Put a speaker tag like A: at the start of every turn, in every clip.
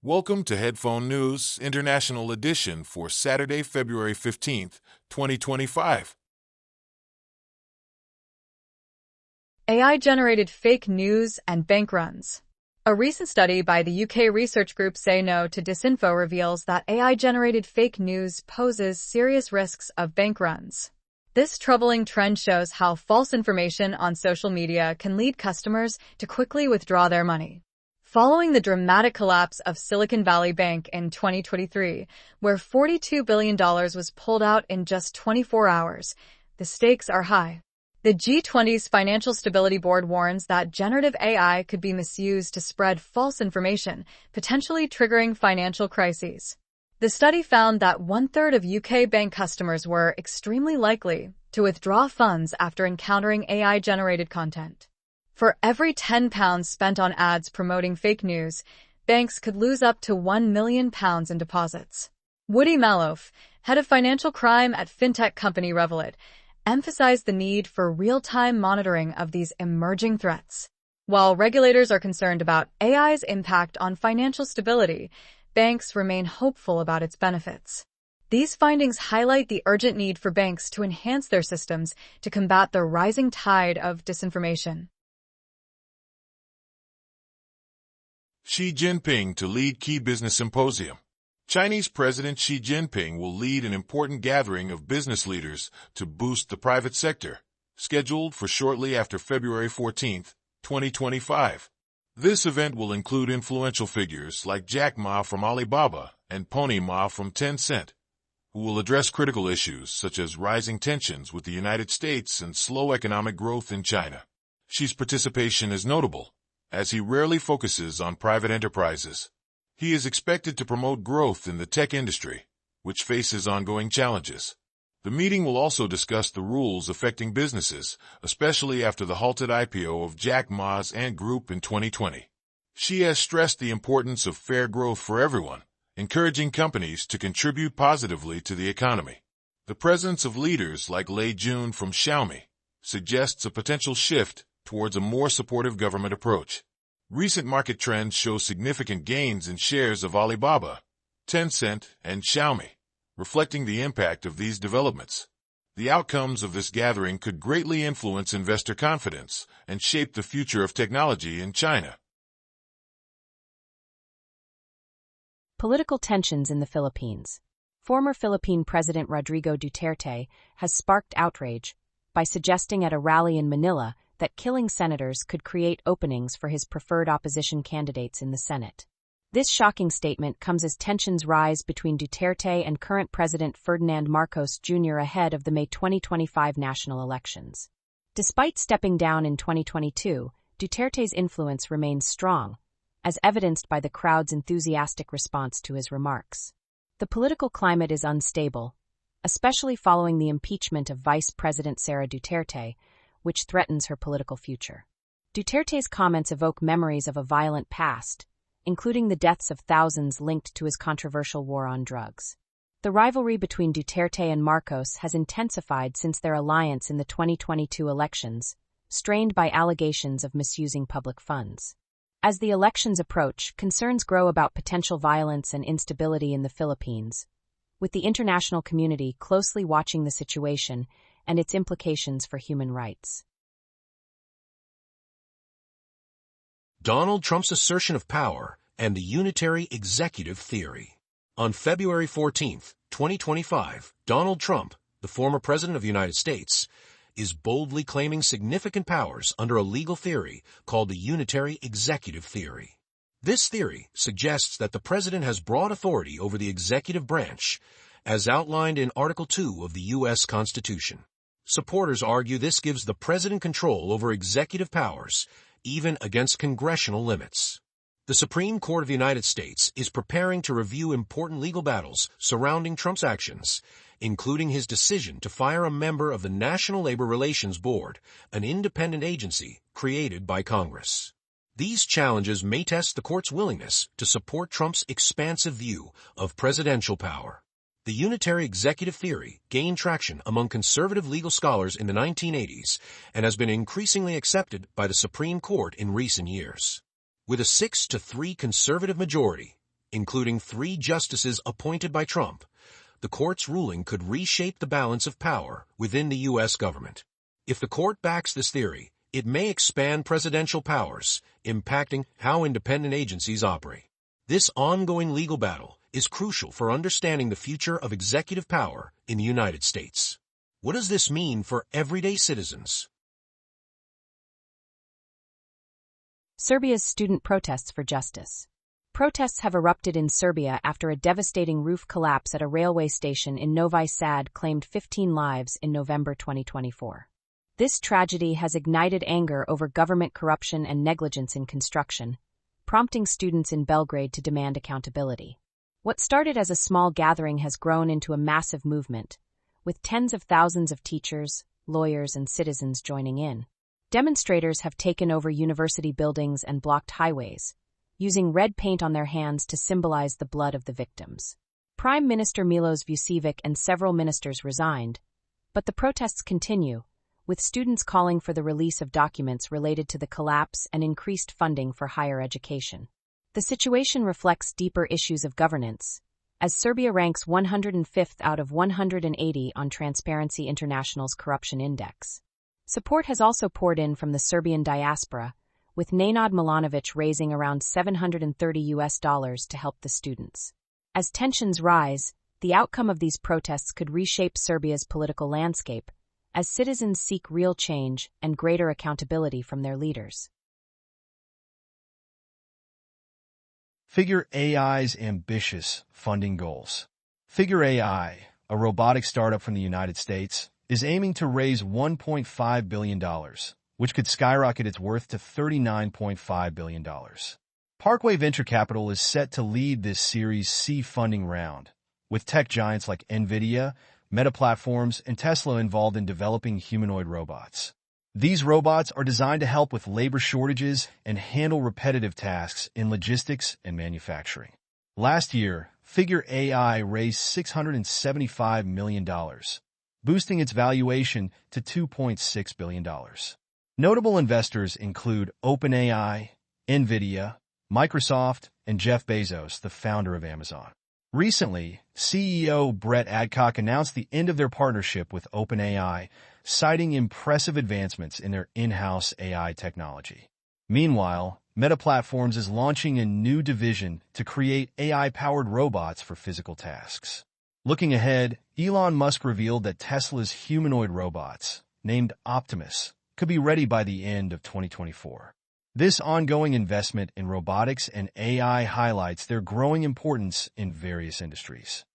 A: Welcome to Headphone News International Edition for Saturday, February 15th, 2025.
B: AI-generated fake news and bank runs. A recent study by the UK research group Say No to Disinfo reveals that AI-generated fake news poses serious risks of bank runs. This troubling trend shows how false information on social media can lead customers to quickly withdraw their money. Following the dramatic collapse of Silicon Valley Bank in 2023, where $42 billion was pulled out in just 24 hours, the stakes are high. The G20's Financial Stability Board warns that generative AI could be misused to spread false information, potentially triggering financial crises. The study found that one-third of UK bank customers were extremely likely to withdraw funds after encountering AI-generated content. For every £10 spent on ads promoting fake news, banks could lose up to £1 million in deposits. Woody Malouf, head of financial crime at fintech company Revolut, emphasized the need for real-time monitoring of these emerging threats. While regulators are concerned about AI's impact on financial stability, banks remain hopeful about its benefits. These findings highlight the urgent need for banks to enhance their systems to combat the rising tide of disinformation.
A: Xi Jinping to lead key business symposium. Chinese President Xi Jinping will lead an important gathering of business leaders to boost the private sector, scheduled for shortly after February 14, 2025. This event will include influential figures like Jack Ma from Alibaba and Pony Ma from Tencent, who will address critical issues such as rising tensions with the United States and slow economic growth in China. Xi's participation is notable, as he rarely focuses on private enterprises. He is expected to promote growth in the tech industry, which faces ongoing challenges. The meeting will also discuss the rules affecting businesses, especially after the halted IPO of Jack Ma's Ant Group in 2020. Xi has stressed the importance of fair growth for everyone, encouraging companies to contribute positively to the economy. The presence of leaders like Lei Jun from Xiaomi suggests a potential shift towards a more supportive government approach. Recent market trends show significant gains in shares of Alibaba, Tencent, and Xiaomi, reflecting the impact of these developments. The outcomes of this gathering could greatly influence investor confidence and shape the future of technology in China.
C: Political tensions in the Philippines. Former Philippine President Rodrigo Duterte has sparked outrage by suggesting at a rally in Manila that killing senators could create openings for his preferred opposition candidates in the Senate. This shocking statement comes as tensions rise between Duterte and current President Ferdinand Marcos Jr. ahead of the May 2025 national elections. Despite stepping down in 2022, Duterte's influence remains strong, as evidenced by the crowd's enthusiastic response to his remarks. The political climate is unstable, especially following the impeachment of Vice President Sara Duterte, which threatens her political future. Duterte's comments evoke memories of a violent past, including the deaths of thousands linked to his controversial war on drugs. The rivalry between Duterte and Marcos has intensified since their alliance in the 2022 elections, strained by allegations of misusing public funds. As the elections approach, concerns grow about potential violence and instability in the Philippines, with the international community closely watching the situation and its implications for human rights.
D: Donald Trump's assertion of power and the Unitary executive theory. On February 14, 2025, Donald Trump, the former president of the United States, is boldly claiming significant powers under a legal theory called the Unitary executive theory. This theory suggests that the president has broad authority over the executive branch, as outlined in Article 2 of the U.S. Constitution. Supporters argue this gives the president control over executive powers, even against congressional limits. The Supreme Court of the United States is preparing to review important legal battles surrounding Trump's actions, including his decision to fire a member of the National Labor Relations Board, an independent agency created by Congress. These challenges may test the court's willingness to support Trump's expansive view of presidential power. The Unitary executive theory gained traction among conservative legal scholars in the 1980s and has been increasingly accepted by the Supreme Court in recent years. With a 6-3 conservative majority, including 3 justices appointed by Trump, the court's ruling could reshape the balance of power within the U.S. government. If the court backs this theory, it may expand presidential powers, impacting how independent agencies operate. This ongoing legal battle is crucial for understanding the future of executive power in the United States. What does this mean for everyday citizens?
C: Serbia's student protests for justice. Protests have erupted in Serbia after a devastating roof collapse at a railway station in Novi Sad claimed 15 lives in November 2024. This tragedy has ignited anger over government corruption and negligence in construction, prompting students in Belgrade to demand accountability. What started as a small gathering has grown into a massive movement, with tens of thousands of teachers, lawyers, and citizens joining in. Demonstrators have taken over university buildings and blocked highways, using red paint on their hands to symbolize the blood of the victims. Prime Minister Milos Vucevic and several ministers resigned, but the protests continue, with students calling for the release of documents related to the collapse and increased funding for higher education. The situation reflects deeper issues of governance, as Serbia ranks 105th out of 180 on Transparency International's Corruption Index. Support has also poured in from the Serbian diaspora, with Nenad Milanovic raising around $730 to help the students. As tensions rise, the outcome of these protests could reshape Serbia's political landscape, as citizens seek real change and greater accountability from their leaders.
E: Figure AI's ambitious funding goals. Figure AI, a robotics startup from the United States, is aiming to raise $1.5 billion, which could skyrocket its worth to $39.5 billion. Parkway Venture Capital is set to lead this Series C funding round, with tech giants like NVIDIA, Meta Platforms, and Tesla involved in developing humanoid robots. These robots are designed to help with labor shortages and handle repetitive tasks in logistics and manufacturing. Last year, Figure AI raised $675 million, boosting its valuation to $2.6 billion. Notable investors include OpenAI, NVIDIA, Microsoft, and Jeff Bezos, the founder of Amazon. Recently, CEO Brett Adcock announced the end of their partnership with OpenAI, citing impressive advancements in their in-house AI technology. Meanwhile, Meta Platforms is launching a new division to create AI-powered robots for physical tasks. Looking ahead, Elon Musk revealed that Tesla's humanoid robots, named Optimus, could be ready by the end of 2024. This ongoing investment in robotics and AI highlights their growing importance in various industries.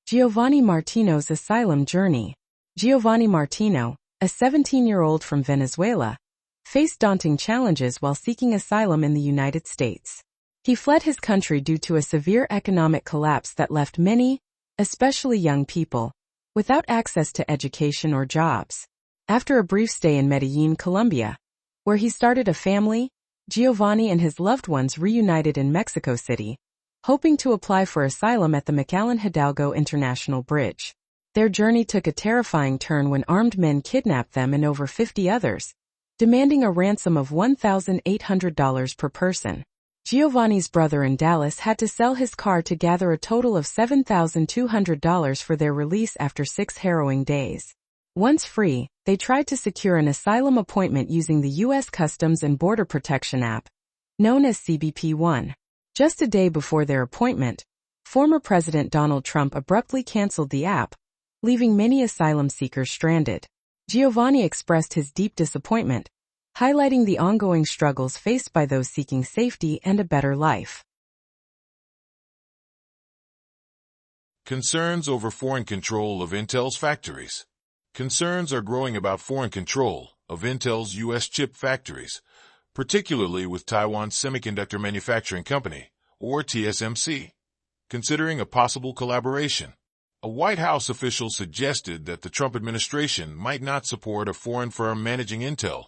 F: Giovanni Martino's asylum journey. Giovanni Martino, a 17-year-old from Venezuela, faced daunting challenges while seeking asylum in the United States. He fled his country due to a severe economic collapse that left many, especially young people, without access to education or jobs. After a brief stay in Medellin, Colombia, where he started a family, Giovanni and his loved ones reunited in Mexico City, hoping to apply for asylum at the McAllen Hidalgo International Bridge. Their journey took a terrifying turn when armed men kidnapped them and over 50 others, demanding a ransom of $1,800 per person. Giovanni's brother in Dallas had to sell his car to gather a total of $7,200 for their release after 6 harrowing days. Once free, they tried to secure an asylum appointment using the U.S. Customs and Border Protection app, known as CBP One. Just a day before their appointment, former President Donald Trump abruptly canceled the app, leaving many asylum seekers stranded. Giovanni expressed his deep disappointment, highlighting the ongoing struggles faced by those seeking safety and a better life.
A: Concerns over foreign control of Intel's factories. Concerns are growing about foreign control of Intel's U.S. chip factories, particularly with Taiwan's Semiconductor Manufacturing Company, or TSMC, considering a possible collaboration. A White House official suggested that the Trump administration might not support a foreign firm managing Intel,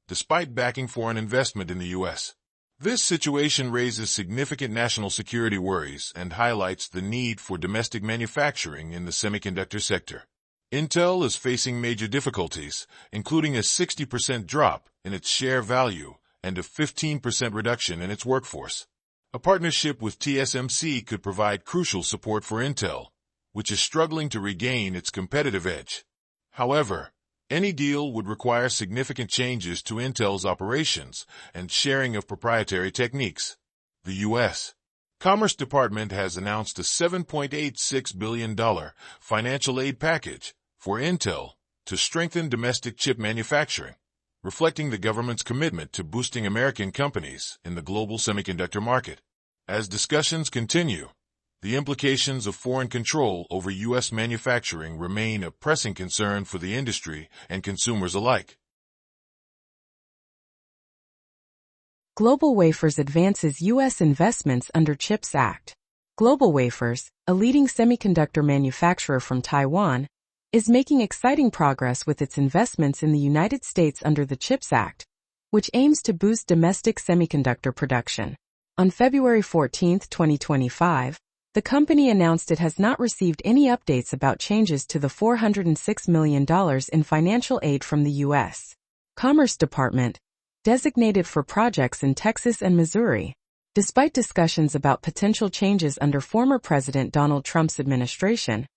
A: despite backing foreign investment in the U.S. This situation raises significant national security worries and highlights the need for domestic manufacturing in the semiconductor sector. Intel is facing major difficulties, including a 60% drop in its share value and a 15% reduction in its workforce. A partnership with TSMC could provide crucial support for Intel, which is struggling to regain its competitive edge. However, any deal would require significant changes to Intel's operations and sharing of proprietary techniques. The U.S. Commerce Department has announced a $7.86 billion financial aid package for Intel to strengthen domestic chip manufacturing, reflecting the government's commitment to boosting American companies in the global semiconductor market. As discussions continue, the implications of foreign control over U.S. manufacturing remain a pressing concern for the industry and consumers alike.
F: GlobalWafers advances U.S. investments under CHIPS Act. GlobalWafers, a leading semiconductor manufacturer from Taiwan, is making exciting progress with its investments in the United States under the CHIPS Act, which aims to boost domestic semiconductor production. On February 14, 2025, the company announced it has not received any updates about changes to the $406 million in financial aid from the U.S. Commerce Department, designated for projects in Texas and Missouri. Despite discussions about potential changes under former President Donald Trump's administration,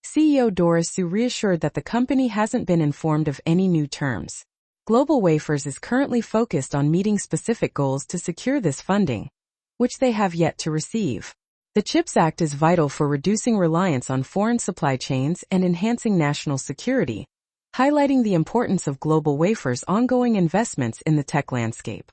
F: CEO Doris Su reassured that the company hasn't been informed of any new terms. GlobalWafers is currently focused on meeting specific goals to secure this funding, which they have yet to receive. The CHIPS Act is vital for reducing reliance on foreign supply chains and enhancing national security, highlighting the importance of GlobalWafers' ongoing investments in the tech landscape.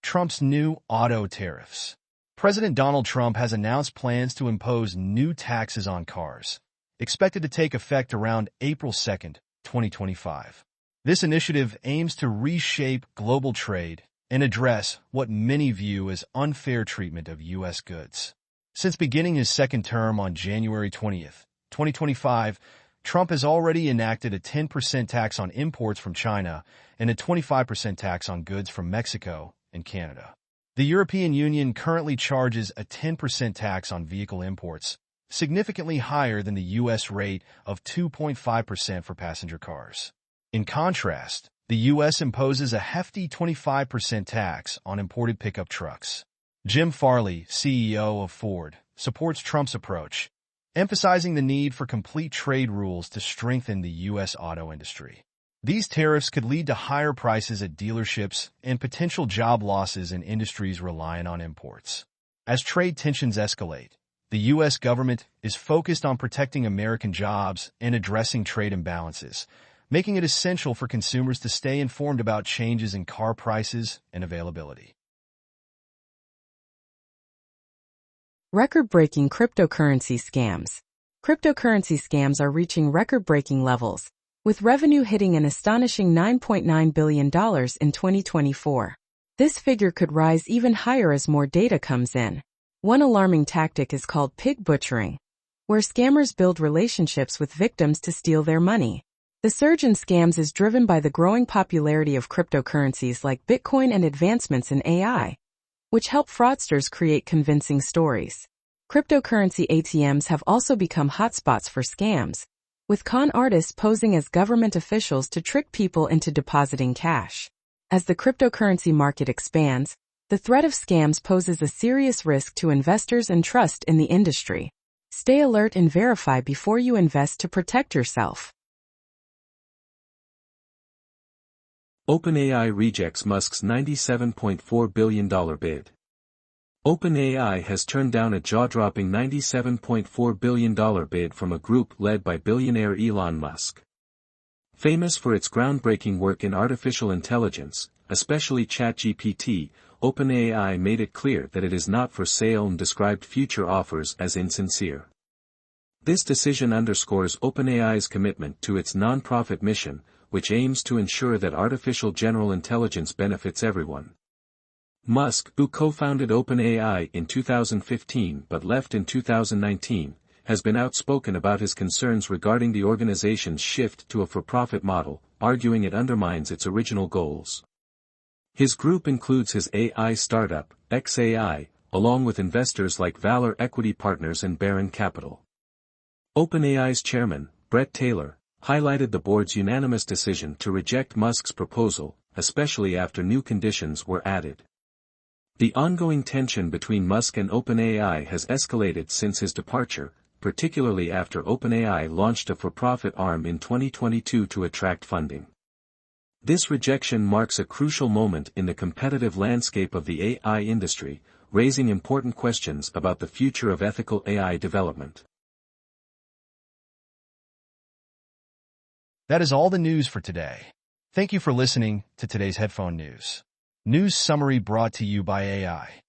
E: Trump's new auto tariffs. President Donald Trump has announced plans to impose new taxes on cars, expected to take effect around April 2, 2025. This initiative aims to reshape global trade and address what many view as unfair treatment of U.S. goods. Since beginning his second term on January 20, 2025, Trump has already enacted a 10% tax on imports from China and a 25% tax on goods from Mexico and Canada. The European Union currently charges a 10% tax on vehicle imports, significantly higher than the U.S. rate of 2.5% for passenger cars. In contrast, the U.S. imposes a hefty 25% tax on imported pickup trucks. Jim Farley, CEO of Ford, supports Trump's approach, emphasizing the need for complete trade rules to strengthen the U.S. auto industry. These tariffs could lead to higher prices at dealerships and potential job losses in industries reliant on imports. As trade tensions escalate, the U.S. government is focused on protecting American jobs and addressing trade imbalances, making it essential for consumers to stay informed about changes in car prices and availability.
F: Record-breaking cryptocurrency scams. Cryptocurrency scams are reaching record-breaking levels, with revenue hitting an astonishing $9.9 billion in 2024. This figure could rise even higher as more data comes in. One alarming tactic is called pig butchering, where scammers build relationships with victims to steal their money. The surge in scams is driven by the growing popularity of cryptocurrencies like Bitcoin and advancements in AI, which help fraudsters create convincing stories. Cryptocurrency ATMs have also become hotspots for scams, with con artists posing as government officials to trick people into depositing cash. As the cryptocurrency market expands, the threat of scams poses a serious risk to investors and trust in the industry. Stay alert and verify before you invest to protect yourself.
G: OpenAI rejects Musk's $97.4 billion bid. OpenAI has turned down a jaw-dropping $97.4 billion bid from a group led by billionaire Elon Musk. Famous for its groundbreaking work in artificial intelligence, especially ChatGPT, OpenAI made it clear that it is not for sale and described future offers as insincere. This decision underscores OpenAI's commitment to its non-profit mission, which aims to ensure that artificial general intelligence benefits everyone. Musk, who co-founded OpenAI in 2015 but left in 2019, has been outspoken about his concerns regarding the organization's shift to a for-profit model, arguing it undermines its original goals. His group includes his AI startup, xAI, along with investors like Valor Equity Partners and Baron Capital. OpenAI's chairman, Brett Taylor, highlighted the board's unanimous decision to reject Musk's proposal, especially after new conditions were added. The ongoing tension between Musk and OpenAI has escalated since his departure, particularly after OpenAI launched a for-profit arm in 2022 to attract funding. This rejection marks a crucial moment in the competitive landscape of the AI industry, raising important questions about the future of ethical AI development.
E: That is all the news for today. Thank you for listening to today's Headphone News. News summary brought to you by AI.